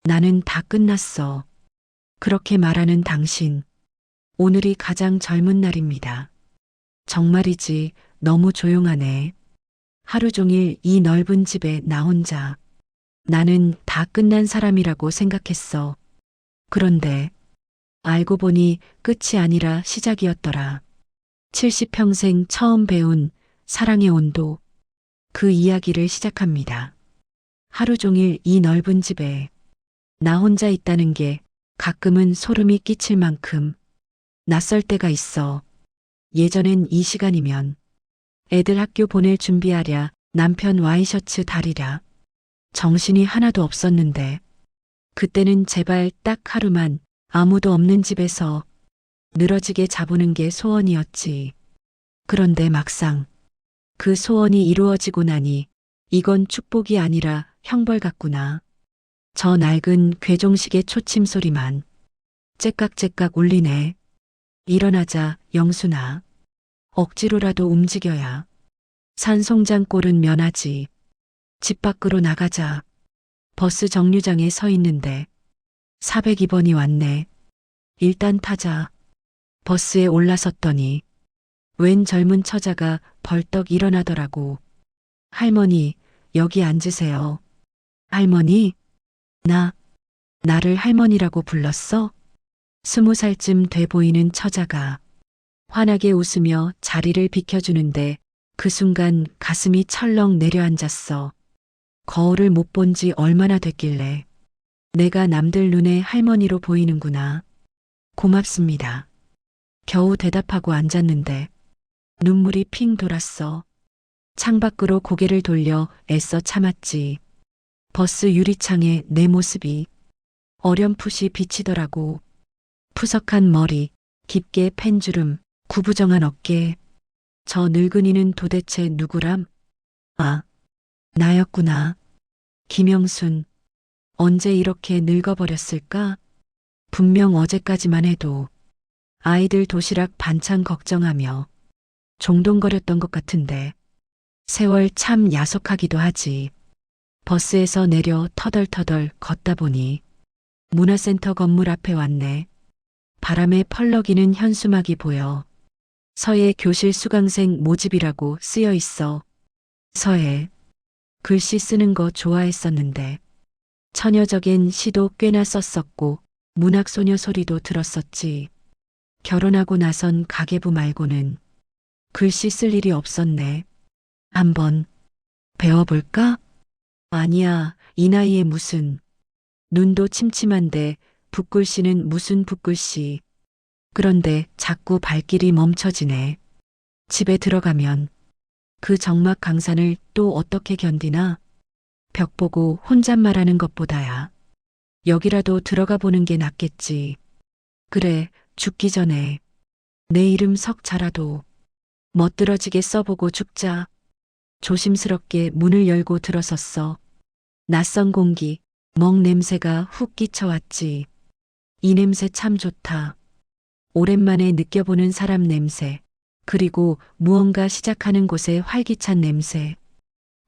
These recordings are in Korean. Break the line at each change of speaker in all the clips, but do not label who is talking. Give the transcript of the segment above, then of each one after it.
나는 다 끝났어. 그렇게 말하는 당신. 오늘이 가장 젊은 날입니다. 정말이지, 너무 조용하네. 하루 종일 이 넓은 집에 나 혼자. 나는 다 끝난 사람이라고 생각했어. 그런데 알고 보니 끝이 아니라 시작이었더라. 70평생 처음 배운 사랑의 온도. 그 이야기를 시작합니다. 하루 종일 이 넓은 집에 나 혼자 있다는 게 가끔은 소름이 끼칠 만큼 낯설 때가 있어. 예전엔 이 시간이면 애들 학교 보낼 준비하랴, 남편 와이셔츠 다리랴. 정신이 하나도 없었는데 그때는 제발 딱 하루만 아무도 없는 집에서 늘어지게 자보는 게 소원이었지. 그런데 막상 그 소원이 이루어지고 나니 이건 축복이 아니라 형벌 같구나. 저 낡은 괴종식의 초침 소리만 째깍째깍 울리네. 일어나자, 영순아. 억지로라도 움직여야 산송장 꼴은 면하지. 집 밖으로 나가자. 버스 정류장에 서 있는데 402번이 왔네. 일단 타자. 버스에 올라섰더니 웬 젊은 처자가 벌떡 일어나더라고. 할머니, 여기 앉으세요. 할머니? 나를 할머니라고 불렀어? 20살쯤 돼 보이는 처자가 환하게 웃으며 자리를 비켜주는데 그 순간 가슴이 철렁 내려앉았어. 거울을 못 본 지 얼마나 됐길래 내가 남들 눈에 할머니로 보이는구나. 고맙습니다. 겨우 대답하고 앉았는데 눈물이 핑 돌았어. 창밖으로 고개를 돌려 애써 참았지. 버스 유리창에 내 모습이 어렴풋이 비치더라고. 푸석한 머리, 깊게 팬 주름, 구부정한 어깨. 저 늙은이는 도대체 누구람? 아, 나였구나. 김영순. 언제 이렇게 늙어버렸을까? 분명 어제까지만 해도 아이들 도시락 반찬 걱정하며 종동거렸던 것 같은데 세월 참 야속하기도 하지. 버스에서 내려 터덜터덜 걷다 보니 문화센터 건물 앞에 왔네. 바람에 펄럭이는 현수막이 보여. 서예 교실 수강생 모집이라고 쓰여 있어. 서예. 글씨 쓰는 거 좋아했었는데 처녀적인 시도 꽤나 썼었고 문학소녀 소리도 들었었지. 결혼하고 나선 가계부 말고는 글씨 쓸 일이 없었네. 한번 배워볼까? 아니야, 이 나이에 무슨. 눈도 침침한데 붓글씨는 무슨 붓글씨. 그런데 자꾸 발길이 멈춰지네. 집에 들어가면 그 적막 강산을 또 어떻게 견디나? 벽 보고 혼잣말하는 것보다야 여기라도 들어가 보는 게 낫겠지. 그래, 죽기 전에 내 이름 석자라도 멋들어지게 써보고 죽자. 조심스럽게 문을 열고 들어섰어. 낯선 공기, 먹 냄새가 훅 끼쳐왔지. 이 냄새 참 좋다. 오랜만에 느껴보는 사람 냄새, 그리고 무언가 시작하는 곳의 활기찬 냄새.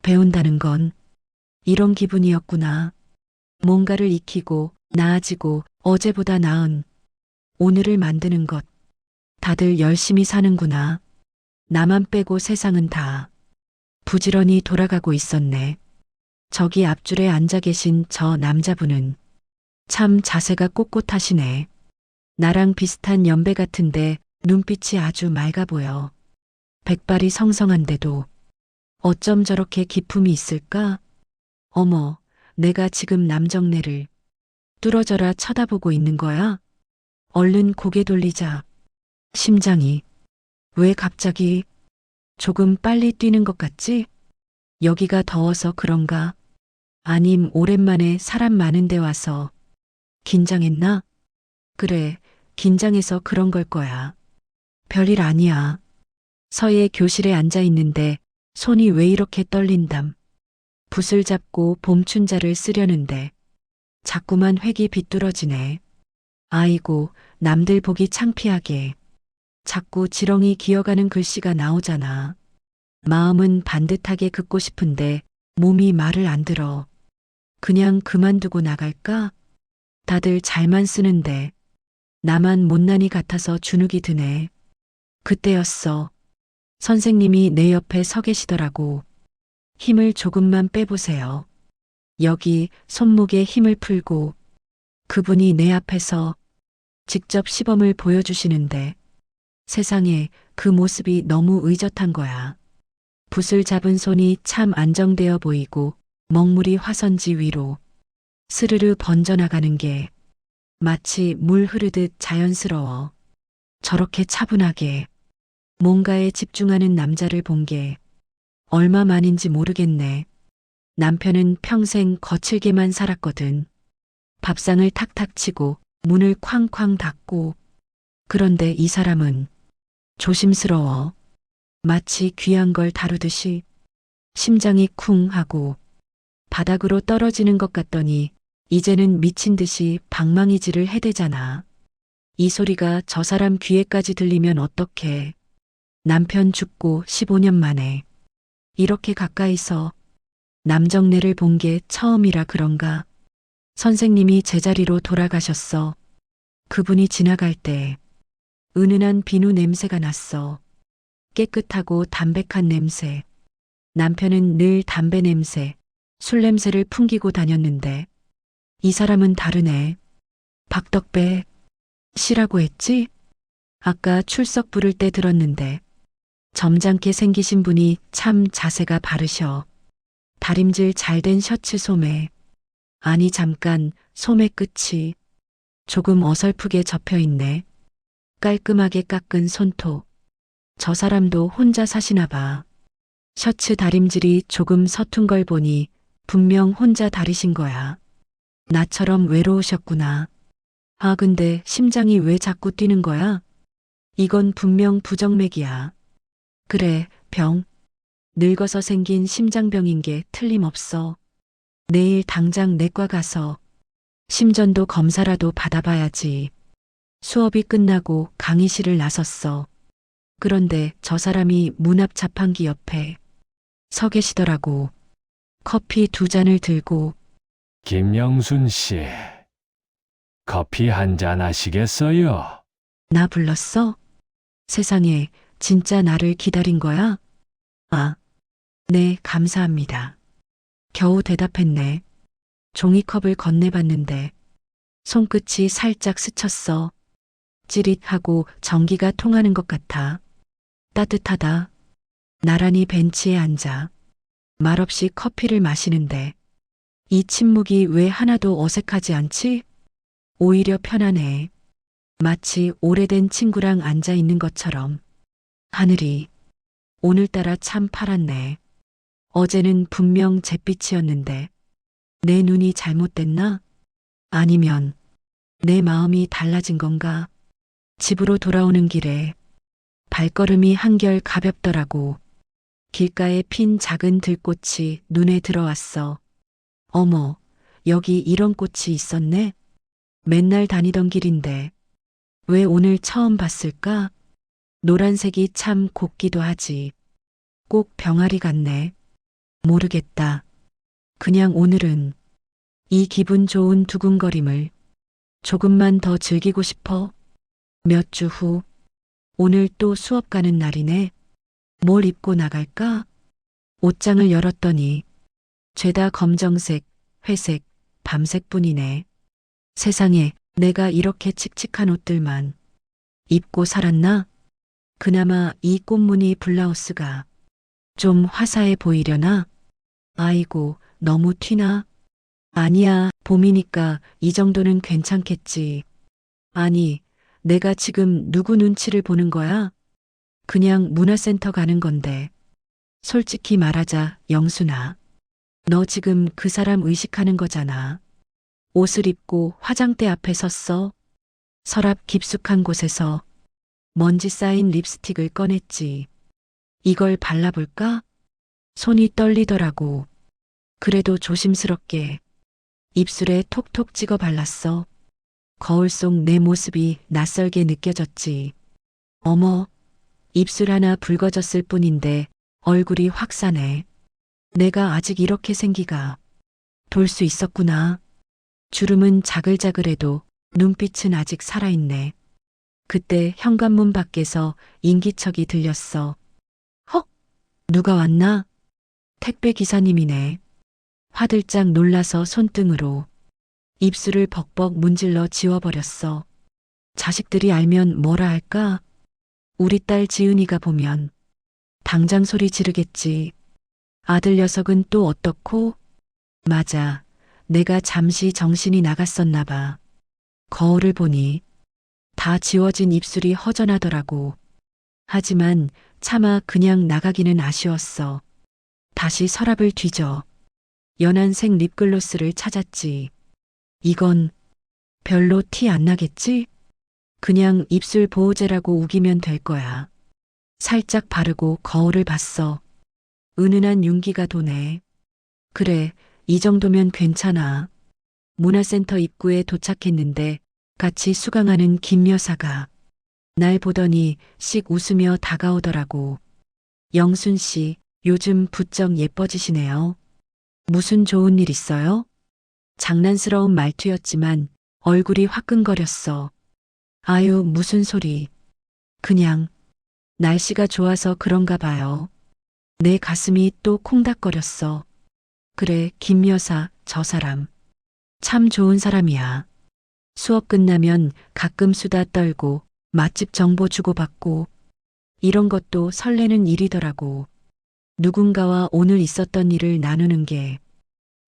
배운다는 건 이런 기분이었구나. 뭔가를 익히고 나아지고 어제보다 나은 오늘을 만드는 것. 다들 열심히 사는구나. 나만 빼고 세상은 다 부지런히 돌아가고 있었네. 저기 앞줄에 앉아 계신 저 남자분은 참 자세가 꼿꼿하시네. 나랑 비슷한 연배 같은데 눈빛이 아주 맑아 보여. 백발이 성성한데도 어쩜 저렇게 기품이 있을까? 어머, 내가 지금 남정네를 뚫어져라 쳐다보고 있는 거야? 얼른 고개 돌리자. 심장이 왜 갑자기 조금 빨리 뛰는 것 같지? 여기가 더워서 그런가? 아님 오랜만에 사람 많은 데 와서 긴장했나? 그래, 긴장해서 그런 걸 거야. 별일 아니야. 서예 교실에 앉아 있는데 손이 왜 이렇게 떨린담. 붓을 잡고 봄춘자를 쓰려는데 자꾸만 획이 비뚤어지네. 아이고, 남들 보기 창피하게. 자꾸 지렁이 기어가는 글씨가 나오잖아. 마음은 반듯하게 긋고 싶은데 몸이 말을 안 들어. 그냥 그만두고 나갈까? 다들 잘만 쓰는데 나만 못난이 같아서 주눅이 드네. 그때였어. 선생님이 내 옆에 서 계시더라고. 힘을 조금만 빼보세요. 여기 손목에 힘을 풀고 그분이 내 앞에서 직접 시범을 보여주시는데 세상에 그 모습이 너무 의젓한 거야. 붓을 잡은 손이 참 안정되어 보이고 먹물이 화선지 위로 스르르 번져나가는 게 마치 물 흐르듯 자연스러워. 저렇게 차분하게 뭔가에 집중하는 남자를 본 게 얼마만인지 모르겠네. 남편은 평생 거칠게만 살았거든. 밥상을 탁탁 치고 문을 쾅쾅 닫고. 그런데 이 사람은 조심스러워. 마치 귀한 걸 다루듯이 심장이 쿵 하고 바닥으로 떨어지는 것 같더니 이제는 미친 듯이 방망이질을 해대잖아. 이 소리가 저 사람 귀에까지 들리면 어떡해. 남편 죽고 15년 만에 이렇게 가까이서 남정네를 본 게 처음이라 그런가. 선생님이 제자리로 돌아가셨어. 그분이 지나갈 때 은은한 비누 냄새가 났어. 깨끗하고 담백한 냄새. 남편은 늘 담배 냄새, 술 냄새를 풍기고 다녔는데 이 사람은 다르네. 박덕배 씨라고 했지? 아까 출석 부를 때 들었는데 점잖게 생기신 분이 참 자세가 바르셔. 다림질 잘 된 셔츠 소매. 아니 잠깐 소매 끝이 조금 어설프게 접혀 있네. 깔끔하게 깎은 손톱. 저 사람도 혼자 사시나 봐. 셔츠 다림질이 조금 서툰 걸 보니 분명 혼자 다리신 거야. 나처럼 외로우셨구나. 아 근데 심장이 왜 자꾸 뛰는 거야? 이건 분명 부정맥이야. 그래, 병. 늙어서 생긴 심장병인 게 틀림없어. 내일 당장 내과 가서 심전도 검사라도 받아봐야지. 수업이 끝나고 강의실을 나섰어. 그런데 저 사람이 문 앞 자판기 옆에 서 계시더라고. 커피 2잔을 들고.
김영순 씨, 커피 한 잔 하시겠어요?
나 불렀어? 세상에 진짜 나를 기다린 거야? 아, 네, 감사합니다. 겨우 대답했네. 종이컵을 건네봤는데 손끝이 살짝 스쳤어. 찌릿하고 전기가 통하는 것 같아. 따뜻하다. 나란히 벤치에 앉아 말없이 커피를 마시는데 이 침묵이 왜 하나도 어색하지 않지? 오히려 편안해. 마치 오래된 친구랑 앉아 있는 것처럼. 하늘이 오늘따라 참 파랗네. 어제는 분명 잿빛이었는데 내 눈이 잘못됐나? 아니면 내 마음이 달라진 건가? 집으로 돌아오는 길에 발걸음이 한결 가볍더라고. 길가에 핀 작은 들꽃이 눈에 들어왔어. 어머, 여기 이런 꽃이 있었네? 맨날 다니던 길인데 왜 오늘 처음 봤을까? 노란색이 참 곱기도 하지. 꼭 병아리 같네. 모르겠다. 그냥 오늘은 이 기분 좋은 두근거림을 조금만 더 즐기고 싶어. 몇 주 후, 오늘 또 수업 가는 날이네. 뭘 입고 나갈까? 옷장을 열었더니 죄다 검정색, 회색, 밤색뿐이네. 세상에 내가 이렇게 칙칙한 옷들만 입고 살았나? 그나마 이 꽃무늬 블라우스가 좀 화사해 보이려나? 아이고, 너무 튀나? 아니야, 봄이니까 이 정도는 괜찮겠지. 아니, 내가 지금 누구 눈치를 보는 거야? 그냥 문화센터 가는 건데. 솔직히 말하자, 영순아. 너 지금 그 사람 의식하는 거잖아. 옷을 입고 화장대 앞에 섰어. 서랍 깊숙한 곳에서 먼지 쌓인 립스틱을 꺼냈지. 이걸 발라볼까? 손이 떨리더라고. 그래도 조심스럽게 입술에 톡톡 찍어 발랐어. 거울 속 내 모습이 낯설게 느껴졌지. 어머, 입술 하나 붉어졌을 뿐인데 얼굴이 확 사네. 내가 아직 이렇게 생기가 돌 수 있었구나. 주름은 자글자글해도 눈빛은 아직 살아있네. 그때 현관문 밖에서 인기척이 들렸어. 헉! 누가 왔나? 택배 기사님이네. 화들짝 놀라서 손등으로 입술을 벅벅 문질러 지워버렸어. 자식들이 알면 뭐라 할까? 우리 딸 지은이가 보면 당장 소리 지르겠지. 아들 녀석은 또 어떻고? 맞아. 내가 잠시 정신이 나갔었나 봐. 거울을 보니 다 지워진 입술이 허전하더라고. 하지만 차마 그냥 나가기는 아쉬웠어. 다시 서랍을 뒤져 연한색 립글로스를 찾았지. 이건 별로 티 안 나겠지? 그냥 입술 보호제라고 우기면 될 거야. 살짝 바르고 거울을 봤어. 은은한 윤기가 도네. 그래, 이 정도면 괜찮아. 문화센터 입구에 도착했는데 같이 수강하는 김 여사가 날 보더니 씩 웃으며 다가오더라고. 영순 씨, 요즘 부쩍 예뻐지시네요. 무슨 좋은 일 있어요? 장난스러운 말투였지만 얼굴이 화끈거렸어. 아유, 무슨 소리. 그냥 날씨가 좋아서 그런가 봐요. 내 가슴이 또 콩닥거렸어. 그래, 김 여사, 저 사람. 참 좋은 사람이야. 수업 끝나면 가끔 수다 떨고 맛집 정보 주고받고 이런 것도 설레는 일이더라고. 누군가와 오늘 있었던 일을 나누는 게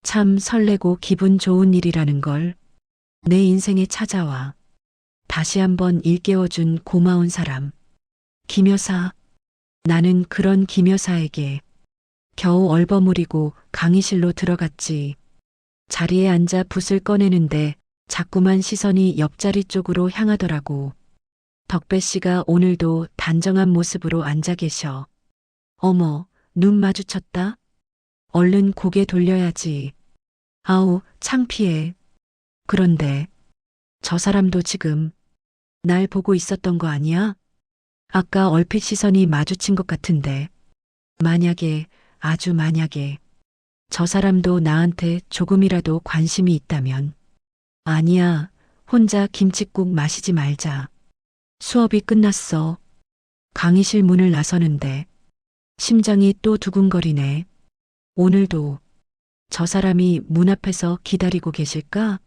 참 설레고 기분 좋은 일이라는 걸. 내 인생에 찾아와 다시 한번 일깨워준 고마운 사람. 김 여사. 나는 그런 김 여사에게 겨우 얼버무리고 강의실로 들어갔지. 자리에 앉아 붓을 꺼내는데 자꾸만 시선이 옆자리 쪽으로 향하더라고. 덕배 씨가 오늘도 단정한 모습으로 앉아 계셔. 어머, 눈 마주쳤다? 얼른 고개 돌려야지. 아우, 창피해. 그런데 저 사람도 지금 날 보고 있었던 거 아니야? 아까 얼핏 시선이 마주친 것 같은데. 만약에, 아주 만약에 저 사람도 나한테 조금이라도 관심이 있다면. 아니야, 혼자 김칫국 마시지 말자. 수업이 끝났어. 강의실 문을 나서는데 심장이 또 두근거리네. 오늘도 저 사람이 문 앞에서 기다리고 계실까?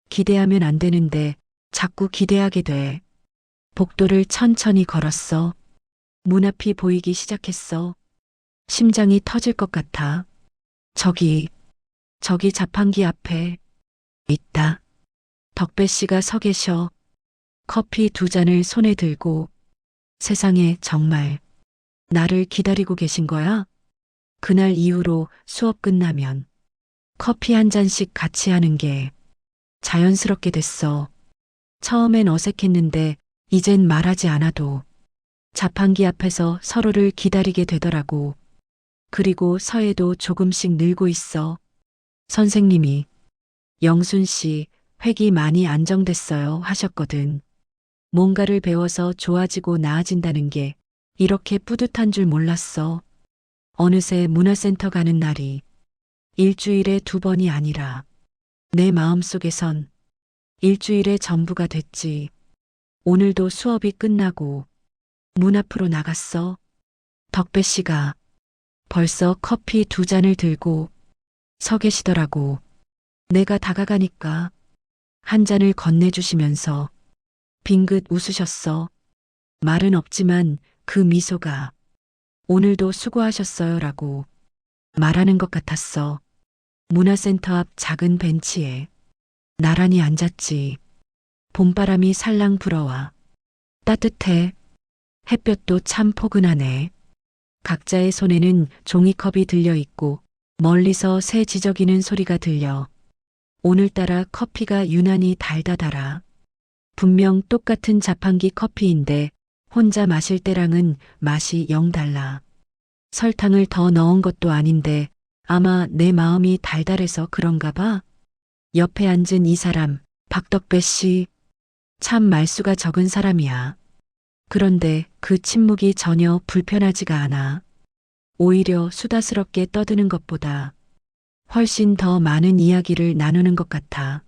기대하면 안 되는데 자꾸 기대하게 돼. 복도를 천천히 걸었어. 문 앞이 보이기 시작했어. 심장이 터질 것 같아. 저기 자판기 앞에 있다. 덕배 씨가 서 계셔. 커피 2잔을 손에 들고. 세상에, 정말 나를 기다리고 계신 거야? 그날 이후로 수업 끝나면 커피 1잔씩 같이 하는 게 자연스럽게 됐어. 처음엔 어색했는데 이젠 말하지 않아도 자판기 앞에서 서로를 기다리게 되더라고. 그리고 서해도 조금씩 늘고 있어. 선생님이 영순 씨 회기 많이 안정됐어요 하셨거든. 뭔가를 배워서 좋아지고 나아진다는 게 이렇게 뿌듯한 줄 몰랐어. 어느새 문화센터 가는 날이 일주일에 2번이 아니라 내 마음속에선 일주일의 전부가 됐지. 오늘도 수업이 끝나고 문 앞으로 나갔어. 덕배 씨가 벌써 커피 2잔을 들고 서 계시더라고. 내가 다가가니까 한 잔을 건네주시면서 빙긋 웃으셨어. 말은 없지만 그 미소가 오늘도 수고하셨어요 라고 말하는 것 같았어. 문화센터 앞 작은 벤치에 나란히 앉았지. 봄바람이 살랑 불어와. 따뜻해. 햇볕도 참 포근하네. 각자의 손에는 종이컵이 들려있고 멀리서 새 지저귀는 소리가 들려. 오늘따라 커피가 유난히 달다달아. 분명 똑같은 자판기 커피인데 혼자 마실 때랑은 맛이 영 달라. 설탕을 더 넣은 것도 아닌데 아마 내 마음이 달달해서 그런가 봐. 옆에 앉은 이 사람, 박덕배 씨. 참 말수가 적은 사람이야. 그런데 그 침묵이 전혀 불편하지가 않아. 오히려 수다스럽게 떠드는 것보다 훨씬 더 많은 이야기를 나누는 것 같아.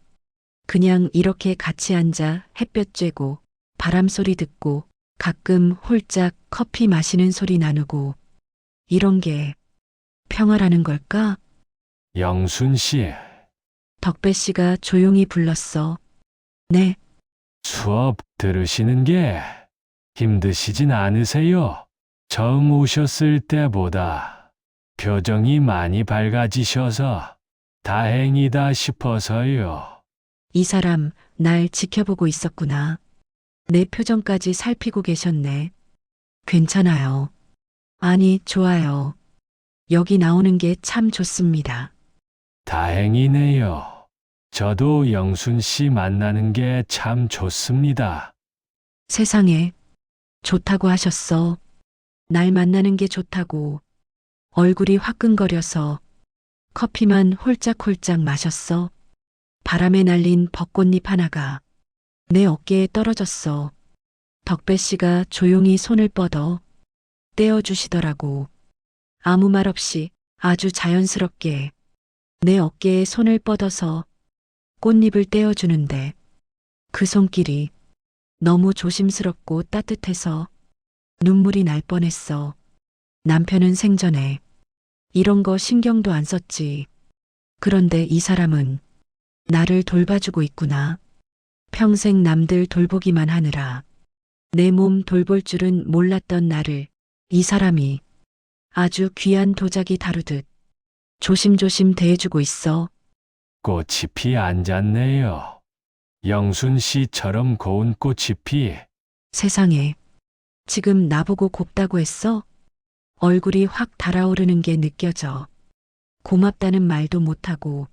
그냥 이렇게 같이 앉아 햇볕 쬐고 바람 소리 듣고 가끔 홀짝 커피 마시는 소리 나누고 이런 게 평화라는 걸까?
영순 씨,
덕배 씨가 조용히 불렀어. 네,
수업 들으시는 게 힘드시진 않으세요? 처음 오셨을 때보다 표정이 많이 밝아지셔서 다행이다 싶어서요.
이 사람 날 지켜보고 있었구나. 내 표정까지 살피고 계셨네. 괜찮아요. 아니, 좋아요. 여기 나오는 게 참 좋습니다.
다행이네요. 저도 영순 씨 만나는 게 참 좋습니다.
세상에, 좋다고 하셨어. 날 만나는 게 좋다고. 얼굴이 화끈거려서 커피만 홀짝홀짝 마셨어. 바람에 날린 벚꽃잎 하나가 내 어깨에 떨어졌어. 덕배 씨가 조용히 손을 뻗어 떼어주시더라고. 아무 말 없이 아주 자연스럽게 내 어깨에 손을 뻗어서 꽃잎을 떼어주는데 그 손길이 너무 조심스럽고 따뜻해서 눈물이 날 뻔했어. 남편은 생전에 이런 거 신경도 안 썼지. 그런데 이 사람은 나를 돌봐주고 있구나. 평생 남들 돌보기만 하느라 내 몸 돌볼 줄은 몰랐던 나를 이 사람이 아주 귀한 도자기 다루듯 조심조심 대해주고 있어.
꽃잎이 앉았네요. 영순 씨처럼 고운 꽃잎이.
세상에, 지금 나보고 곱다고 했어? 얼굴이 확 달아오르는 게 느껴져. 고맙다는 말도 못하고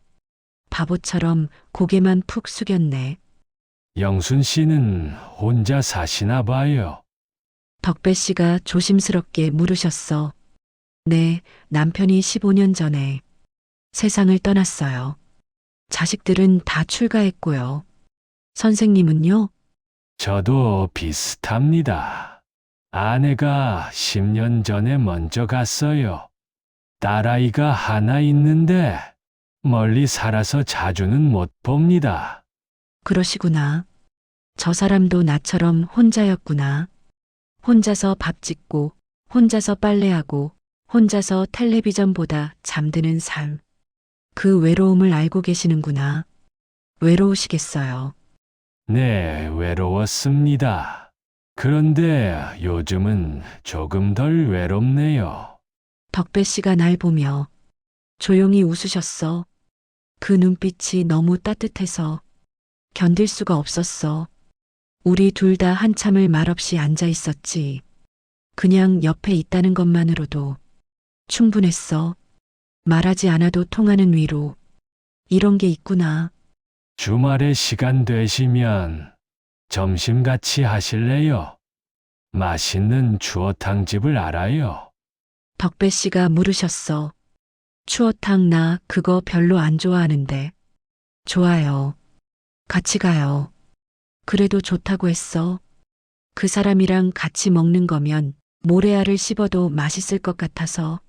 바보처럼 고개만 푹 숙였네.
영순 씨는 혼자 사시나 봐요.
덕배 씨가 조심스럽게 물으셨어. 네, 남편이 15년 전에 세상을 떠났어요. 자식들은 다 출가했고요. 선생님은요?
저도 비슷합니다. 아내가 10년 전에 먼저 갔어요. 딸아이가 하나 있는데 멀리 살아서 자주는 못 봅니다.
그러시구나. 저 사람도 나처럼 혼자였구나. 혼자서 밥 짓고, 혼자서 빨래하고, 혼자서 텔레비전 보다 잠드는 삶. 그 외로움을 알고 계시는구나. 외로우시겠어요.
네, 외로웠습니다. 그런데 요즘은 조금 덜 외롭네요.
덕배 씨가 날 보며 조용히 웃으셨어. 그 눈빛이 너무 따뜻해서 견딜 수가 없었어. 우리 둘 다 한참을 말없이 앉아 있었지. 그냥 옆에 있다는 것만으로도 충분했어. 말하지 않아도 통하는 위로. 이런 게 있구나.
주말에 시간 되시면 점심 같이 하실래요? 맛있는 추어탕집을 알아요.
덕배 씨가 물으셨어. 추어탕 나 그거 별로 안 좋아하는데. 좋아요. 같이 가요. 그래도 좋다고 했어. 그 사람이랑 같이 먹는 거면 모래알을 씹어도 맛있을 것 같아서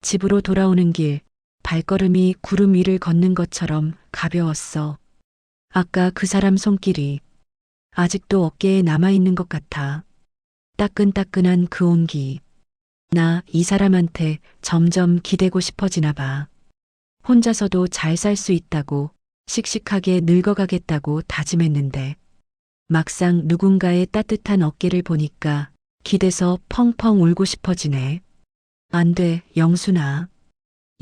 집으로 돌아오는 길 발걸음이 구름 위를 걷는 것처럼 가벼웠어. 아까 그 사람 손길이 아직도 어깨에 남아있는 것 같아. 따끈따끈한 그 온기. 나 이 사람한테 점점 기대고 싶어지나 봐. 혼자서도 잘 살 수 있다고 씩씩하게 늙어가겠다고 다짐했는데 막상 누군가의 따뜻한 어깨를 보니까 기대서 펑펑 울고 싶어지네. 안 돼, 영순아.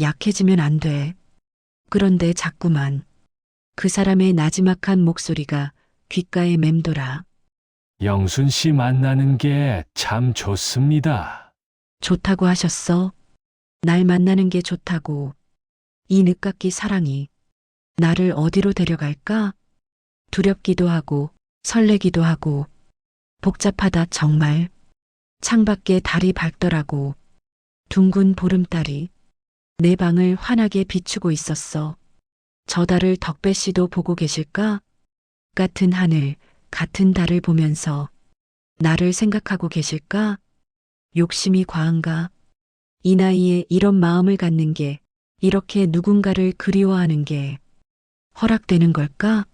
약해지면 안 돼. 그런데 자꾸만 그 사람의 나지막한 목소리가 귓가에 맴돌아.
영순 씨 만나는 게 참 좋습니다.
좋다고 하셨어? 날 만나는 게 좋다고. 이 늦깎이 사랑이 나를 어디로 데려갈까? 두렵기도 하고 설레기도 하고 복잡하다 정말. 창밖에 달이 밝더라고. 둥근 보름달이 내 방을 환하게 비추고 있었어. 저 달을 덕배 씨도 보고 계실까? 같은 하늘, 같은 달을 보면서 나를 생각하고 계실까? 욕심이 과한가? 이 나이에 이런 마음을 갖는 게, 이렇게 누군가를 그리워하는 게 허락되는 걸까?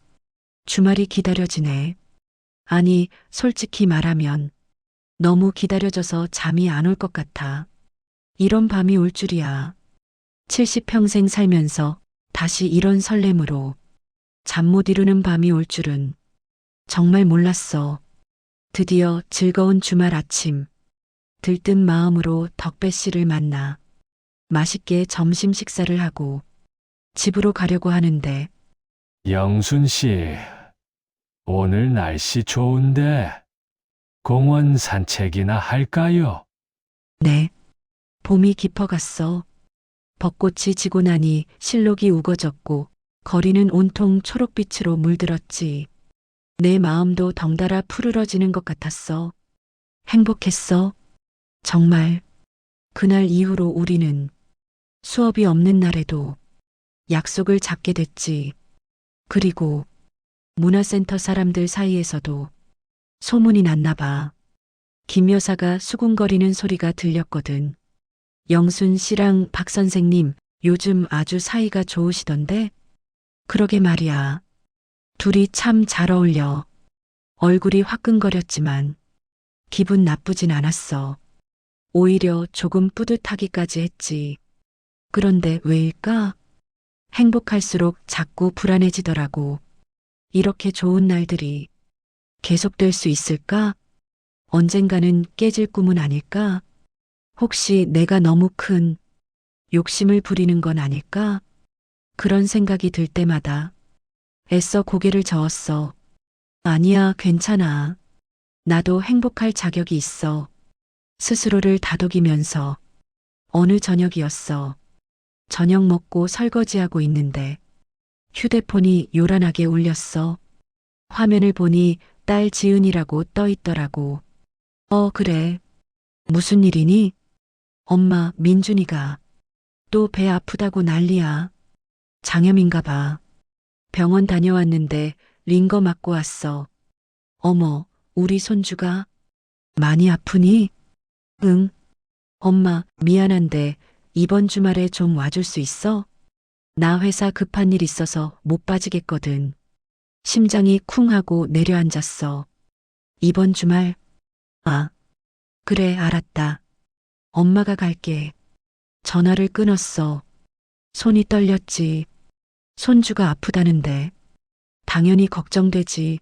주말이 기다려지네. 아니, 솔직히 말하면 너무 기다려져서 잠이 안 올 것 같아. 이런 밤이 올 줄이야. 70평생 살면서 다시 이런 설렘으로 잠 못 이루는 밤이 올 줄은 정말 몰랐어. 드디어 즐거운 주말 아침, 들뜬 마음으로 덕배 씨를 만나 맛있게 점심 식사를 하고 집으로 가려고 하는데
영순 씨, 오늘 날씨 좋은데 공원 산책이나 할까요?
네, 봄이 깊어갔어. 벚꽃이 지고 나니 실록이 우거졌고 거리는 온통 초록빛으로 물들었지. 내 마음도 덩달아 푸르러지는 것 같았어. 행복했어. 정말. 그날 이후로 우리는 수업이 없는 날에도 약속을 잡게 됐지. 그리고 문화센터 사람들 사이에서도 소문이 났나 봐. 김 여사가 수군거리는 소리가 들렸거든. 영순 씨랑 박 선생님 요즘 아주 사이가 좋으시던데? 그러게 말이야. 둘이 참 잘 어울려. 얼굴이 화끈거렸지만 기분 나쁘진 않았어. 오히려 조금 뿌듯하기까지 했지. 그런데 왜일까? 행복할수록 자꾸 불안해지더라고. 이렇게 좋은 날들이 계속될 수 있을까? 언젠가는 깨질 꿈은 아닐까? 혹시 내가 너무 큰 욕심을 부리는 건 아닐까? 그런 생각이 들 때마다 애써 고개를 저었어. 아니야, 괜찮아. 나도 행복할 자격이 있어. 스스로를 다독이면서 어느 저녁이었어. 저녁 먹고 설거지하고 있는데 휴대폰이 요란하게 울렸어. 화면을 보니 딸 지은이라고 떠 있더라고. 그래. 무슨 일이니? 엄마, 민준이가 또 배 아프다고 난리야. 장염인가 봐. 병원 다녀왔는데 링거 맞고 왔어. 어머, 우리 손주가 많이 아프니? 응. 엄마, 미안한데 이번 주말에 좀 와줄 수 있어? 나 회사 급한 일 있어서 못 빠지겠거든. 심장이 쿵 하고 내려앉았어. 이번 주말? 아, 그래, 알았다. 엄마가 갈게. 전화를 끊었어. 손이 떨렸지. 손주가 아프다는데. 당연히 걱정되지.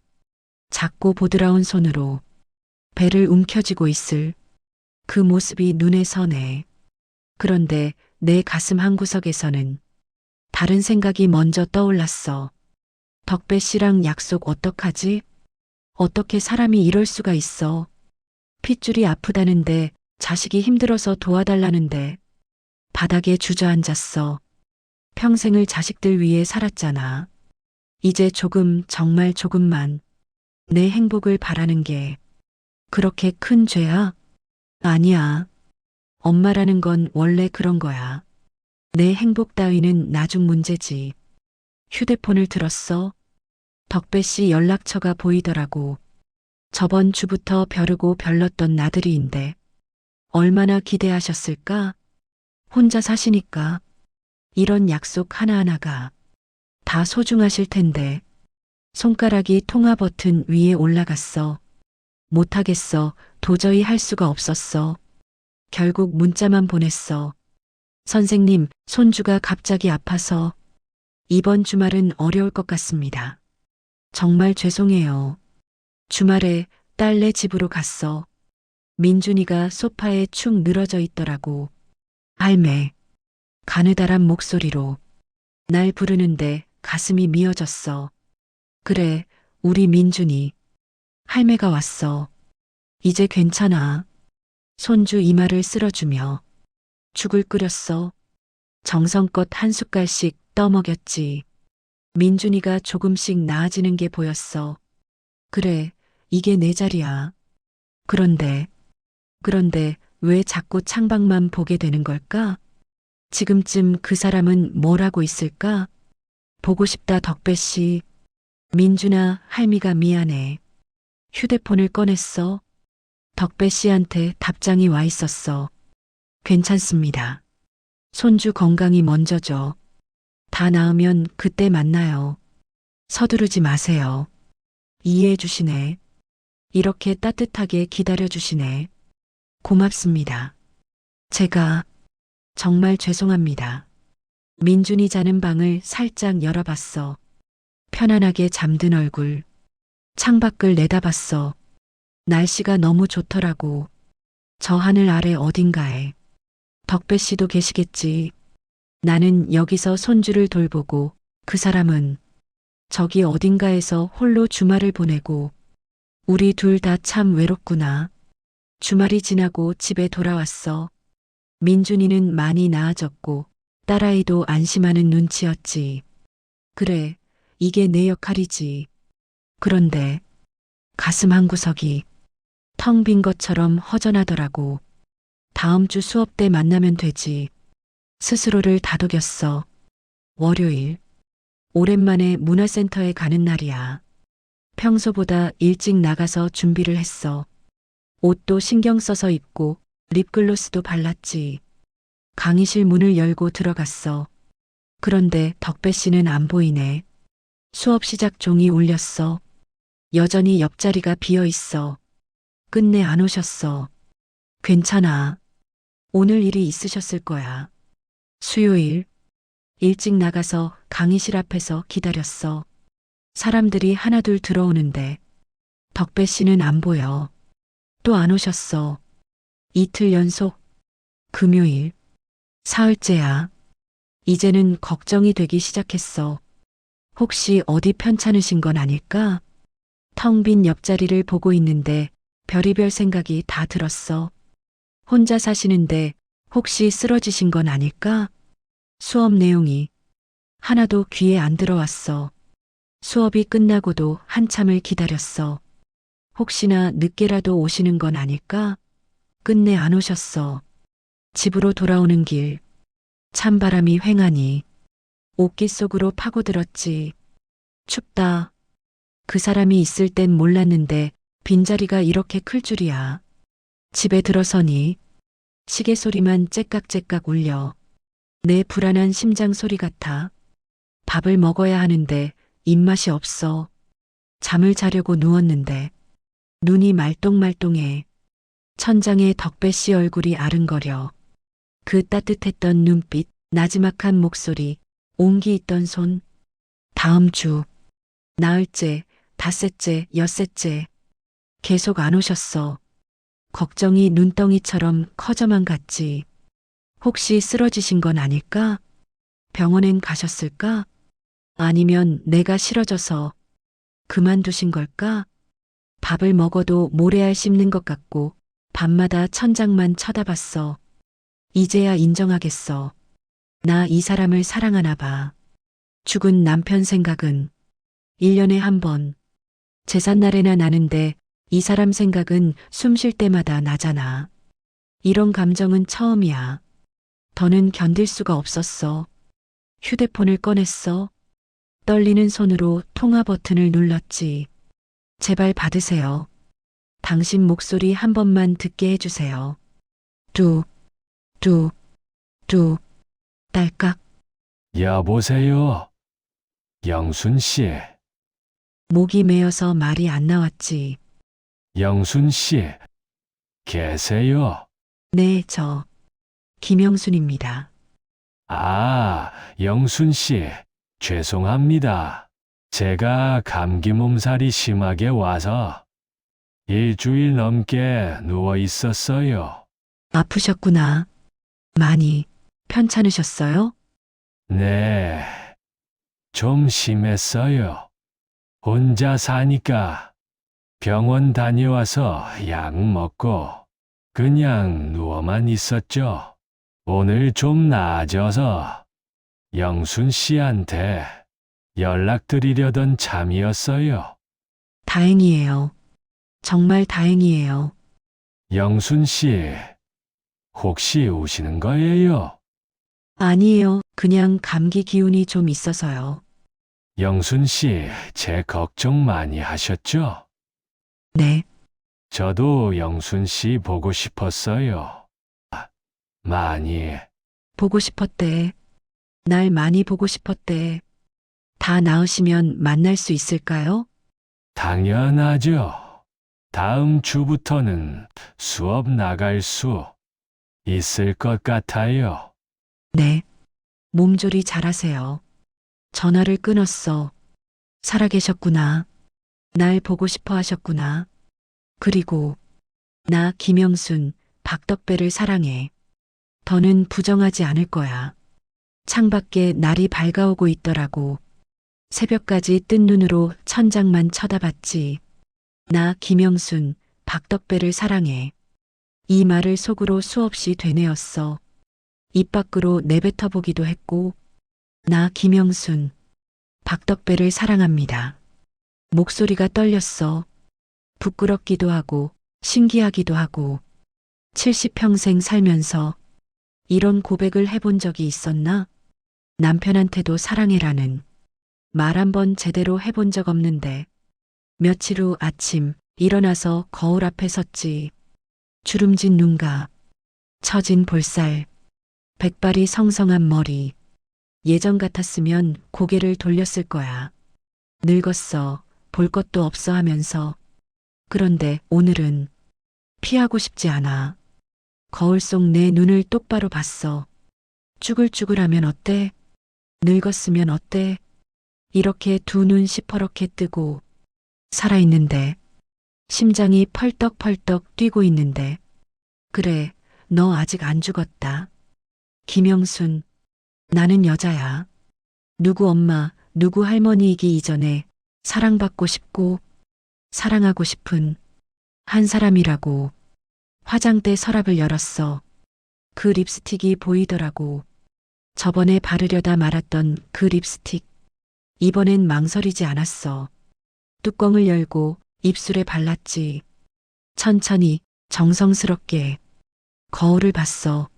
작고 보드라운 손으로 배를 움켜쥐고 있을 그 모습이 눈에 선해. 그런데 내 가슴 한구석에서는 다른 생각이 먼저 떠올랐어. 덕배 씨랑 약속 어떡하지? 어떻게 사람이 이럴 수가 있어? 핏줄이 아프다는데 자식이 힘들어서 도와달라는데 바닥에 주저앉았어. 평생을 자식들 위해 살았잖아. 이제 조금, 정말 조금만 내 행복을 바라는 게 그렇게 큰 죄야? 아니야. 엄마라는 건 원래 그런 거야. 내 행복 따위는 나중 문제지. 휴대폰을 들었어. 덕배 씨 연락처가 보이더라고. 저번 주부터 벼르고 별렀던 나들이인데 얼마나 기대하셨을까? 혼자 사시니까 이런 약속 하나하나가 다 소중하실 텐데 손가락이 통화 버튼 위에 올라갔어. 못하겠어. 도저히 할 수가 없었어. 결국 문자만 보냈어. 선생님, 손주가 갑자기 아파서 이번 주말은 어려울 것 같습니다. 정말 죄송해요. 주말에 딸네 집으로 갔어. 민준이가 소파에 축 늘어져 있더라고. 할매, 가느다란 목소리로 날 부르는데 가슴이 미어졌어. 그래, 우리 민준이. 할매가 왔어. 이제 괜찮아. 손주 이마를 쓸어주며 죽을 끓였어. 정성껏 한 숟갈씩 떠먹였지. 민준이가 조금씩 나아지는 게 보였어. 그래, 이게 내 자리야. 그런데 왜 자꾸 창밖만 보게 되는 걸까? 지금쯤 그 사람은 뭘 하고 있을까? 보고 싶다, 덕배 씨. 민준아, 할미가 미안해. 휴대폰을 꺼냈어. 덕배 씨한테 답장이 와 있었어. 괜찮습니다. 손주 건강이 먼저죠. 다 나으면 그때 만나요. 서두르지 마세요. 이해해 주시네. 이렇게 따뜻하게 기다려 주시네. 고맙습니다. 제가 정말 죄송합니다. 민준이 자는 방을 살짝 열어봤어. 편안하게 잠든 얼굴. 창밖을 내다봤어. 날씨가 너무 좋더라고. 저 하늘 아래 어딘가에. 덕배 씨도 계시겠지. 나는 여기서 손주를 돌보고 그 사람은 저기 어딘가에서 홀로 주말을 보내고 우리 둘 다 참 외롭구나. 주말이 지나고 집에 돌아왔어. 민준이는 많이 나아졌고 딸아이도 안심하는 눈치였지. 그래, 이게 내 역할이지. 그런데 가슴 한구석이 텅 빈 것처럼 허전하더라고. 다음 주 수업 때 만나면 되지. 스스로를 다독였어. 월요일. 오랜만에 문화센터에 가는 날이야. 평소보다 일찍 나가서 준비를 했어. 옷도 신경 써서 입고 립글로스도 발랐지. 강의실 문을 열고 들어갔어. 그런데 덕배 씨는 안 보이네. 수업 시작 종이 울렸어. 여전히 옆자리가 비어 있어. 끝내 안 오셨어. 괜찮아. 오늘 일이 있으셨을 거야. 수요일. 일찍 나가서 강의실 앞에서 기다렸어. 사람들이 하나둘 들어오는데 덕배 씨는 안 보여. 또 안 오셨어. 이틀 연속. 금요일. 사흘째야. 이제는 걱정이 되기 시작했어. 혹시 어디 편찮으신 건 아닐까? 텅 빈 옆자리를 보고 있는데 별의별 생각이 다 들었어. 혼자 사시는데 혹시 쓰러지신 건 아닐까? 수업 내용이 하나도 귀에 안 들어왔어. 수업이 끝나고도 한참을 기다렸어. 혹시나 늦게라도 오시는 건 아닐까? 끝내 안 오셨어. 집으로 돌아오는 길. 찬바람이 휑하니 옷깃 속으로 파고들었지. 춥다. 그 사람이 있을 땐 몰랐는데 빈자리가 이렇게 클 줄이야. 집에 들어서니 시계 소리만 째깍째깍 울려. 내 불안한 심장 소리 같아. 밥을 먹어야 하는데 입맛이 없어. 잠을 자려고 누웠는데 눈이 말똥말똥해. 천장에 덕배 씨 얼굴이 아른거려. 그 따뜻했던 눈빛, 나지막한 목소리, 온기 있던 손. 다음 주, 나흘째, 닷새째, 엿새째. 계속 안 오셨어. 걱정이 눈덩이처럼 커져만 갔지. 혹시 쓰러지신 건 아닐까? 병원엔 가셨을까? 아니면 내가 싫어져서 그만두신 걸까? 밥을 먹어도 모래알 씹는 것 같고 밤마다 천장만 쳐다봤어. 이제야 인정하겠어. 나 이 사람을 사랑하나 봐. 죽은 남편 생각은 1년에 한 번. 제삿날에나 나는데 이 사람 생각은 숨 쉴 때마다 나잖아. 이런 감정은 처음이야. 더는 견딜 수가 없었어. 휴대폰을 꺼냈어. 떨리는 손으로 통화 버튼을 눌렀지. 제발 받으세요. 당신 목소리 한 번만 듣게 해주세요. 뚝, 뚝, 뚝, 딸깍.
여보세요. 영순 씨.
목이 메어서 말이 안 나왔지.
영순 씨. 계세요?
네, 저 김영순입니다.
아, 영순 씨. 죄송합니다. 제가 감기 몸살이 심하게 와서 일주일 넘게 누워 있었어요.
아프셨구나. 많이 편찮으셨어요?
네. 좀 심했어요. 혼자 사니까 병원 다녀와서 약 먹고 그냥 누워만 있었죠. 오늘 좀 나아져서 영순 씨한테 연락드리려던 참이었어요.
다행이에요. 정말 다행이에요.
영순 씨, 혹시 우시는 거예요?
아니에요. 그냥 감기 기운이 좀 있어서요.
영순 씨, 제 걱정 많이 하셨죠?
네,
저도 영순 씨 보고 싶었어요. 많이.
보고 싶었대. 날 많이 보고 싶었대. 다 나으시면 만날 수 있을까요?
당연하죠. 다음 주부터는 수업 나갈 수 있을 것 같아요.
네. 몸조리 잘하세요. 전화를 끊었어. 살아계셨구나. 날 보고 싶어 하셨구나. 그리고 나 김영순, 박덕배를 사랑해. 더는 부정하지 않을 거야. 창밖에 날이 밝아오고 있더라고. 새벽까지 뜬 눈으로 천장만 쳐다봤지. 나 김영순, 박덕배를 사랑해. 이 말을 속으로 수없이 되뇌었어. 입 밖으로 내뱉어 보기도 했고, 나 김영순, 박덕배를 사랑합니다. 목소리가 떨렸어. 부끄럽기도 하고, 신기하기도 하고, 70평생 살면서 이런 고백을 해본 적이 있었나? 남편한테도 사랑해라는 말 한 번 제대로 해본 적 없는데, 며칠 후 아침 일어나서 거울 앞에 섰지. 주름진 눈가, 처진 볼살, 백발이 성성한 머리. 예전 같았으면 고개를 돌렸을 거야. 늙었어, 볼 것도 없어 하면서. 그런데 오늘은 피하고 싶지 않아. 거울 속 내 눈을 똑바로 봤어. 쭈글쭈글하면 어때? 늙었으면 어때? 이렇게 두 눈 시퍼렇게 뜨고 살아있는데, 심장이 펄떡펄떡 뛰고 있는데. 그래, 너 아직 안 죽었다. 김영순, 나는 여자야. 누구 엄마, 누구 할머니이기 이전에 사랑받고 싶고 사랑하고 싶은 한 사람이라고. 화장대 서랍을 열었어. 그 립스틱이 보이더라고. 저번에 바르려다 말았던 그 립스틱. 이번엔 망설이지 않았어. 뚜껑을 열고 입술에 발랐지. 천천히, 정성스럽게. 거울을 봤어.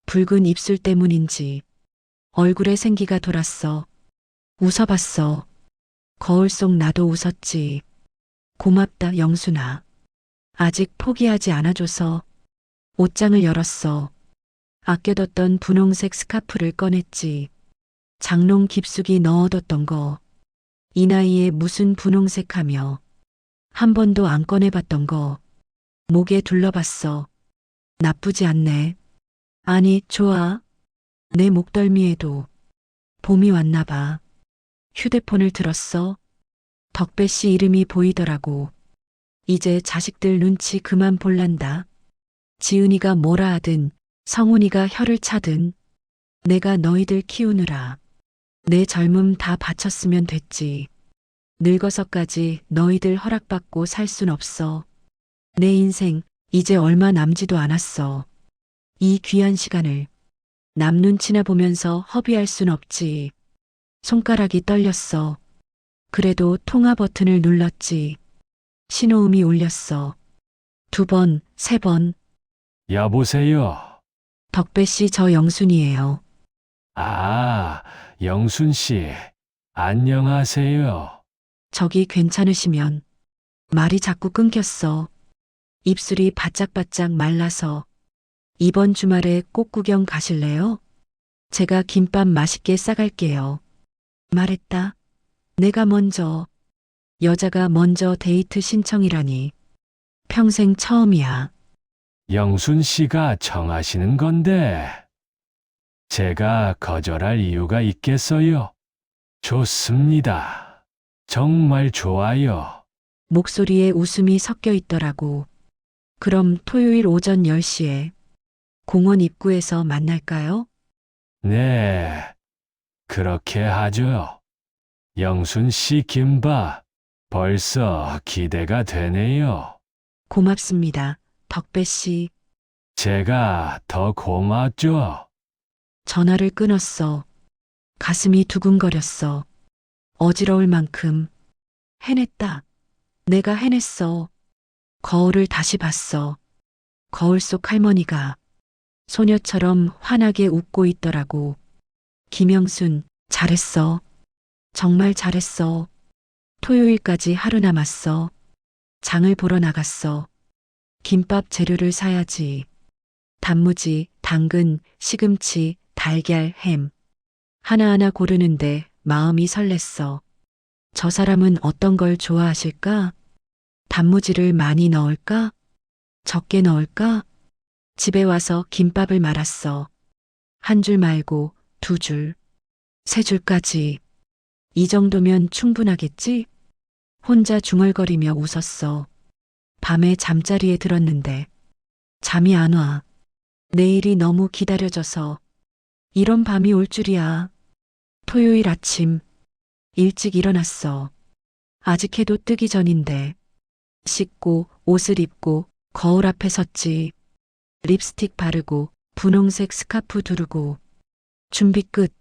붉은 입술 때문인지 얼굴에 생기가 돌았어. 웃어봤어. 거울 속 나도 웃었지. 고맙다, 영순아. 아직 포기하지 않아줘서. 옷장을 열었어. 아껴뒀던 분홍색 스카프를 꺼냈지. 장롱 깊숙이 넣어뒀던 거. 이 나이에 무슨 분홍색 하며. 한 번도 안 꺼내봤던 거. 목에 둘러봤어. 나쁘지 않네. 아니, 좋아. 내 목덜미에도 봄이 왔나 봐. 휴대폰을 들었어. 덕배 씨 이름이 보이더라고. 이제 자식들 눈치 그만 볼란다. 지은이가 뭐라 하든 성훈이가 혀를 차든 내가 너희들 키우느라 내 젊음 다 바쳤으면 됐지. 늙어서까지 너희들 허락받고 살 순 없어. 내 인생 이제 얼마 남지도 않았어. 이 귀한 시간을 남 눈치나 보면서 허비할 순 없지. 손가락이 떨렸어. 그래도 통화 버튼을 눌렀지. 신호음이 울렸어. 2번, 3번.
여보세요.
덕배 씨, 저 영순이에요.
아, 영순 씨. 안녕하세요.
저기 괜찮으시면. 말이 자꾸 끊겼어. 입술이 바짝바짝 말라서. 이번 주말에 꽃구경 가실래요? 제가 김밥 맛있게 싸갈게요. 말했다. 내가 먼저. 여자가 먼저 데이트 신청이라니. 평생 처음이야.
영순 씨가 정하시는 건데, 제가 거절할 이유가 있겠어요? 좋습니다. 정말 좋아요.
목소리에 웃음이 섞여 있더라고. 그럼 토요일 오전 10시에 공원 입구에서 만날까요?
네, 그렇게 하죠. 영순 씨 김밥, 벌써 기대가 되네요.
고맙습니다. 덕배 씨.
제가 더 고맙죠.
전화를 끊었어. 가슴이 두근거렸어. 어지러울 만큼. 해냈다. 내가 해냈어. 거울을 다시 봤어. 거울 속 할머니가 소녀처럼 환하게 웃고 있더라고. 김영순, 잘했어. 정말 잘했어. 토요일까지 하루 남았어. 장을 보러 나갔어. 김밥 재료를 사야지. 단무지, 당근, 시금치, 달걀, 햄. 하나하나 고르는데 마음이 설렜어. 저 사람은 어떤 걸 좋아하실까? 단무지를 많이 넣을까? 적게 넣을까? 집에 와서 김밥을 말았어. 한 줄 말고 두 줄, 세 줄까지. 이 정도면 충분하겠지? 혼자 중얼거리며 웃었어. 밤에 잠자리에 들었는데 잠이 안 와. 내일이 너무 기다려져서 이런 밤이 올 줄이야. 토요일 아침 일찍 일어났어. 아직 해도 뜨기 전인데 씻고 옷을 입고 거울 앞에 섰지. 립스틱 바르고 분홍색 스카프 두르고 준비 끝.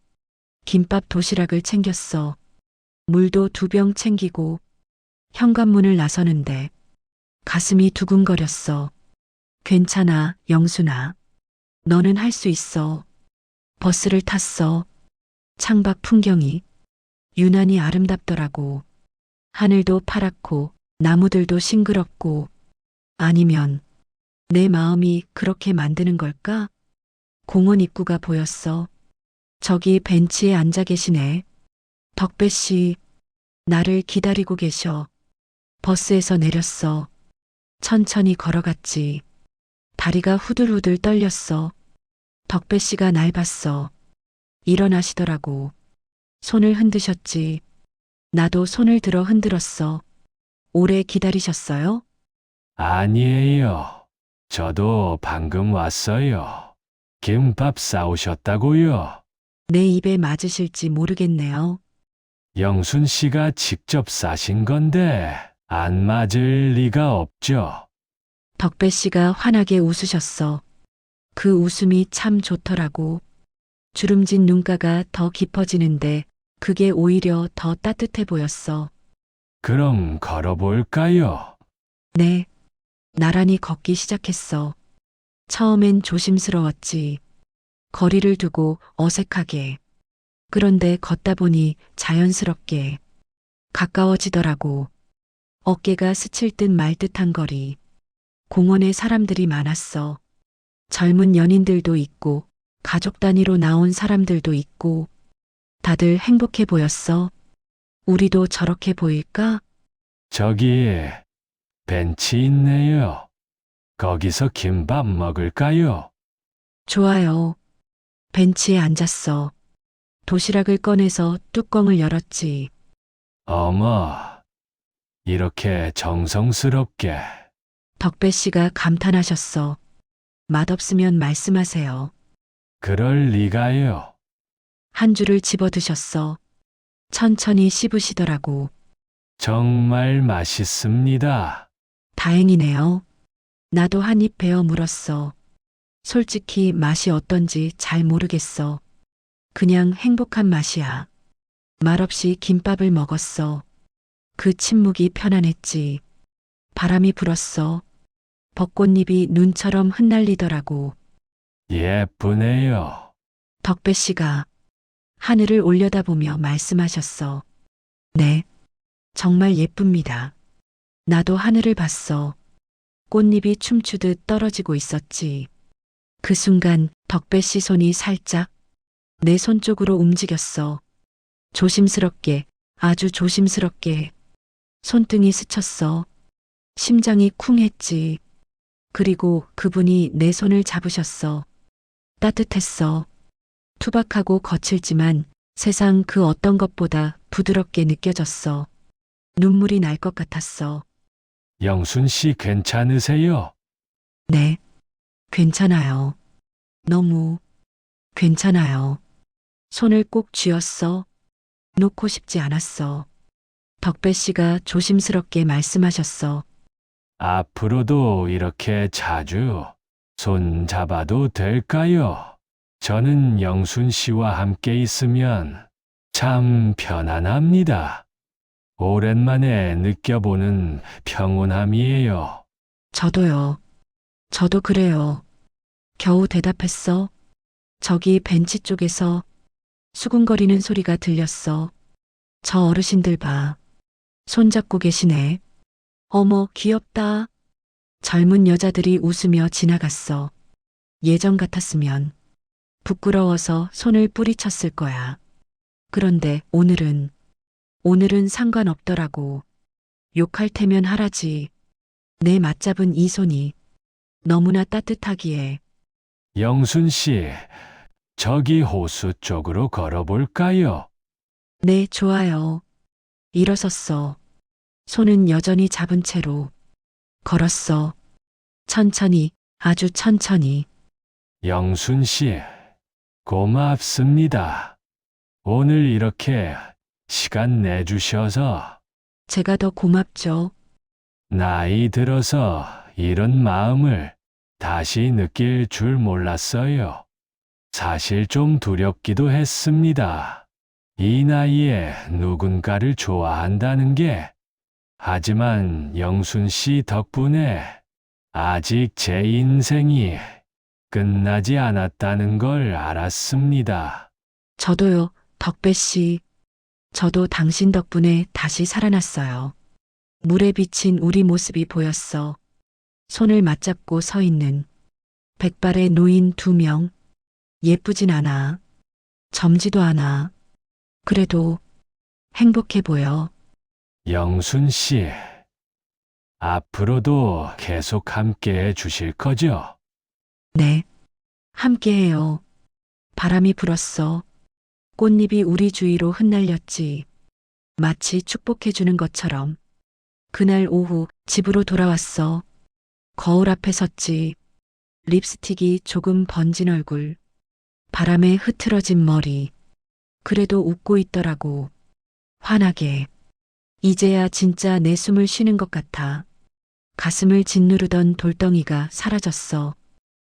김밥 도시락을 챙겼어. 물도 2병 챙기고 현관문을 나서는데 가슴이 두근거렸어. 괜찮아, 영순아. 너는 할 수 있어. 버스를 탔어. 창밖 풍경이 유난히 아름답더라고. 하늘도 파랗고 나무들도 싱그럽고. 아니면 내 마음이 그렇게 만드는 걸까? 공원 입구가 보였어. 저기 벤치에 앉아 계시네. 덕배 씨, 나를 기다리고 계셔. 버스에서 내렸어. 천천히 걸어갔지. 다리가 후들후들 떨렸어. 덕배 씨가 날 봤어. 일어나시더라고. 손을 흔드셨지. 나도 손을 들어 흔들었어. 오래 기다리셨어요?
아니에요. 저도 방금 왔어요. 김밥 싸오셨다고요?
내 입에 맞으실지 모르겠네요.
영순 씨가 직접 싸신 건데 안 맞을 리가 없죠.
덕배 씨가 환하게 웃으셨어. 그 웃음이 참 좋더라고. 주름진 눈가가 더 깊어지는데 그게 오히려 더 따뜻해 보였어.
그럼 걸어볼까요?
네. 나란히 걷기 시작했어. 처음엔 조심스러웠지. 거리를 두고 어색하게. 그런데 걷다 보니 자연스럽게 가까워지더라고. 어깨가 스칠 듯 말 듯한 거리. 공원에 사람들이 많았어. 젊은 연인들도 있고 가족 단위로 나온 사람들도 있고 다들 행복해 보였어. 우리도 저렇게 보일까?
저기 벤치 있네요. 거기서 김밥 먹을까요?
좋아요. 벤치에 앉았어. 도시락을 꺼내서 뚜껑을 열었지.
어머, 이렇게 정성스럽게.
덕배 씨가 감탄하셨어. 맛없으면 말씀하세요.
그럴 리가요.
한 줄을 집어 드셨어. 천천히 씹으시더라고.
정말 맛있습니다.
다행이네요. 나도 한 입 베어 물었어. 솔직히 맛이 어떤지 잘 모르겠어. 그냥 행복한 맛이야. 말없이 김밥을 먹었어. 그 침묵이 편안했지. 바람이 불었어. 벚꽃잎이 눈처럼 흩날리더라고.
예쁘네요.
덕배 씨가 하늘을 올려다보며 말씀하셨어. 네, 정말 예쁩니다. 나도 하늘을 봤어. 꽃잎이 춤추듯 떨어지고 있었지. 그 순간 덕배 씨 손이 살짝 내 손 쪽으로 움직였어. 조심스럽게, 아주 조심스럽게. 손등이 스쳤어. 심장이 쿵 했지. 그리고 그분이 내 손을 잡으셨어. 따뜻했어. 투박하고 거칠지만 세상 그 어떤 것보다 부드럽게 느껴졌어. 눈물이 날 것 같았어.
영순 씨 괜찮으세요?
네, 괜찮아요. 너무 괜찮아요. 손을 꼭 쥐었어. 놓고 싶지 않았어. 덕배 씨가 조심스럽게 말씀하셨어.
앞으로도 이렇게 자주 손 잡아도 될까요? 저는 영순 씨와 함께 있으면 참 편안합니다. 오랜만에 느껴보는 평온함이에요.
저도요. 저도 그래요. 겨우 대답했어. 저기 벤치 쪽에서 수군거리는 소리가 들렸어. 저 어르신들 봐. 손잡고 계시네. 어머, 귀엽다. 젊은 여자들이 웃으며 지나갔어. 예전 같았으면 부끄러워서 손을 뿌리쳤을 거야. 그런데 오늘은 상관없더라고. 욕할 테면 하라지. 내 맞잡은 이 손이 너무나 따뜻하기에.
영순 씨, 저기 호수 쪽으로 걸어볼까요?
네, 좋아요. 일어섰어. 손은 여전히 잡은 채로. 걸었어. 천천히, 아주 천천히.
영순 씨, 고맙습니다. 오늘 이렇게 시간 내주셔서
제가 더 고맙죠.
나이 들어서 이런 마음을 다시 느낄 줄 몰랐어요. 사실 좀 두렵기도 했습니다. 이 나이에 누군가를 좋아한다는 게. 하지만 영순 씨 덕분에 아직 제 인생이 끝나지 않았다는 걸 알았습니다.
저도요, 덕배 씨. 저도 당신 덕분에 다시 살아났어요. 물에 비친 우리 모습이 보였어. 손을 맞잡고 서 있는 백발의 노인 2명. 예쁘진 않아. 젊지도 않아. 그래도 행복해 보여.
영순 씨, 앞으로도 계속 함께 해 주실 거죠?
네. 함께해요. 바람이 불었어. 꽃잎이 우리 주위로 흩날렸지. 마치 축복해주는 것처럼. 그날 오후 집으로 돌아왔어. 거울 앞에 섰지. 립스틱이 조금 번진 얼굴. 바람에 흐트러진 머리. 그래도 웃고 있더라고. 환하게. 이제야 진짜 내 숨을 쉬는 것 같아. 가슴을 짓누르던 돌덩이가 사라졌어.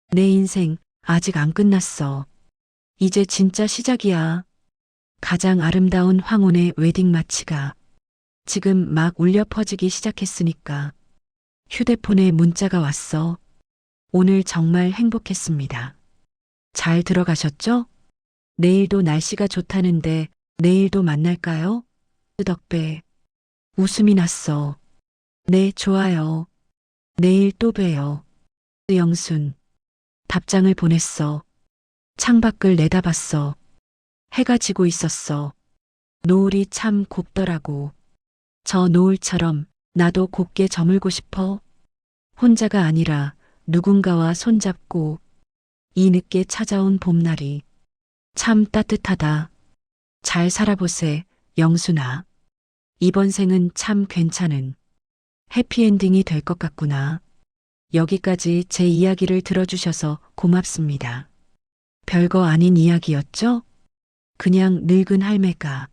내 인생 아직 안 끝났어. 이제 진짜 시작이야. 가장 아름다운 황혼의 웨딩 마치가 지금 막 울려 퍼지기 시작했으니까. 휴대폰에 문자가 왔어. 오늘 정말 행복했습니다. 잘 들어가셨죠? 내일도 날씨가 좋다는데 내일도 만날까요? 덕배. 웃음이 났어. 네, 좋아요. 내일 또 봬요. 영순. 답장을 보냈어. 창밖을 내다봤어. 해가 지고 있었어. 노을이 참 곱더라고. 저 노을처럼 나도 곱게 저물고 싶어. 혼자가 아니라 누군가와 손잡고. 이 늦게 찾아온 봄날이 참 따뜻하다. 잘 살아보세, 영순아. 이번 생은 참 괜찮은 해피엔딩이 될 것 같구나. 여기까지 제 이야기를 들어주셔서 고맙습니다. 별거 아닌 이야기였죠? 그냥 늙은 할매가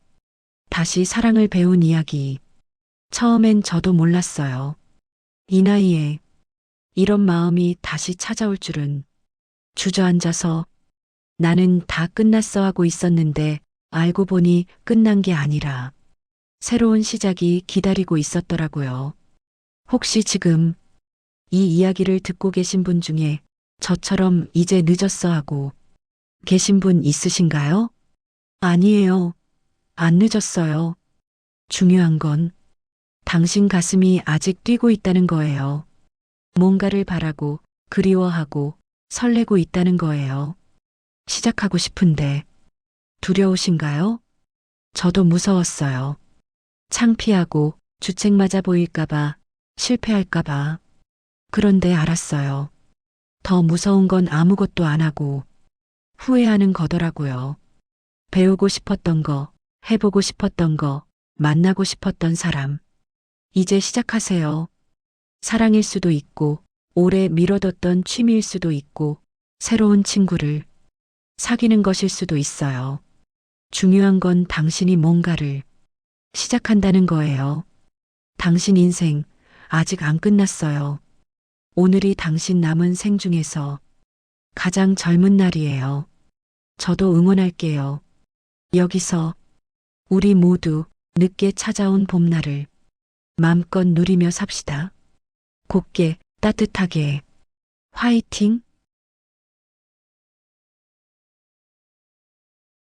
다시 사랑을 배운 이야기. 처음엔 저도 몰랐어요. 이 나이에 이런 마음이 다시 찾아올 줄은. 주저앉아서 나는 다 끝났어 하고 있었는데 알고 보니 끝난 게 아니라 새로운 시작이 기다리고 있었더라고요. 혹시 지금 이 이야기를 듣고 계신 분 중에 저처럼 이제 늦었어 하고 계신 분 있으신가요? 아니에요. 안 늦었어요. 중요한 건 당신 가슴이 아직 뛰고 있다는 거예요. 뭔가를 바라고 그리워하고 설레고 있다는 거예요. 시작하고 싶은데 두려우신가요? 저도 무서웠어요. 창피하고 주책 맞아 보일까봐, 실패할까봐. 그런데 알았어요. 더 무서운 건 아무것도 안 하고 후회하는 거더라고요. 배우고 싶었던 거, 해보고 싶었던 거, 만나고 싶었던 사람. 이제 시작하세요. 사랑일 수도 있고, 오래 미뤄뒀던 취미일 수도 있고, 새로운 친구를 사귀는 것일 수도 있어요. 중요한 건 당신이 뭔가를 시작한다는 거예요. 당신 인생 아직 안 끝났어요. 오늘이 당신 남은 생 중에서 가장 젊은 날이에요. 저도 응원할게요. 여기서 우리 모두 늦게 찾아온 봄날을 마음껏 누리며 삽시다. 곱게 따뜻하게 화이팅!